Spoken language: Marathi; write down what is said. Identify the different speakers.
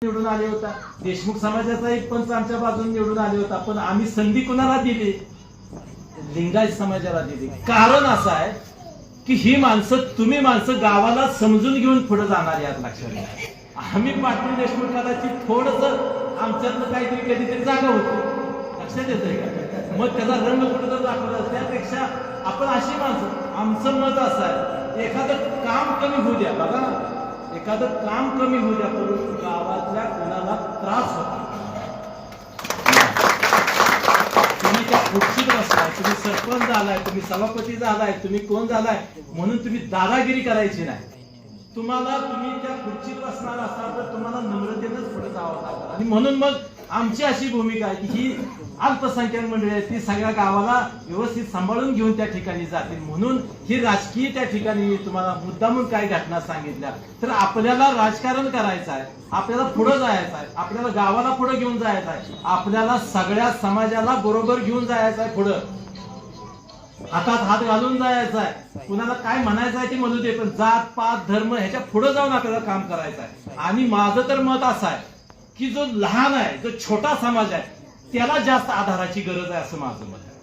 Speaker 1: निवडून आले होता, देशमुख समाजाचा एक पंच आमच्या बाजूने निवडून आले होता, पण आम्ही संधी कोणाला दिली? लिंगायत समाजाला दिली. कारण असं आहे की ही माणसं, तुम्ही माणसं गावाला समजून घेऊन पुढे जाणार यात लक्षात घ्या. आम्ही पाटील देशमुख कदाचित थोडस आमच्यातलं काहीतरी कधीतरी जागा होतो, लक्षात येतंय का? मग त्याचा रंग कुठं जर दाखवला, त्यापेक्षा आपण अशी माणसं, आमचं मत असं आहे, एखादं काम कमी होऊ द्या, बघा एखादं काम कमी होऊ द्या, परंतु गावातल्या कोणाला त्रास होता. तुम्ही त्या खुर्चीत बसलाय, तुम्ही सरपंच झालाय, तुम्ही सभापती झालाय, तुम्ही कोण झालाय म्हणून तुम्ही दादागिरी करायची नाही. तुम्हाला, तुम्ही त्या खुर्चीत बसणार असाल तर तुम्हाला नम्रतेनंच पुढे जावं लागतं. आणि म्हणून मग आमची अशी भूमिका आहे की ही अल्पसंख्याक मंडळी आहे, ती सगळ्या गावाला व्यवस्थित सांभाळून घेऊन त्या ठिकाणी जातील. म्हणून ही राजकीय त्या ठिकाणी मी तुम्हाला मुद्दामून काही घटना सांगितल्या. तर आपल्याला राजकारण करायचं आहे, आपल्याला पुढे जायचं आहे, आपल्याला गावाला पुढे घेऊन जायचं आहे, आपल्याला सगळ्या समाजाला बरोबर घेऊन जायचं आहे, पुढे हातात हात घालून जायचं आहे. कुणाला काय म्हणायचं आहे ते म्हणू दे, पण जात पात धर्म ह्याच्या पुढे जाऊन आपल्याला काम करायचं आहे. आणि माझं तर मत असं आहे की जो लहान आहे, जो छोटा समाज आहे, त्याला जास्त आधाराची गरज आहे असं माझं मत आहे.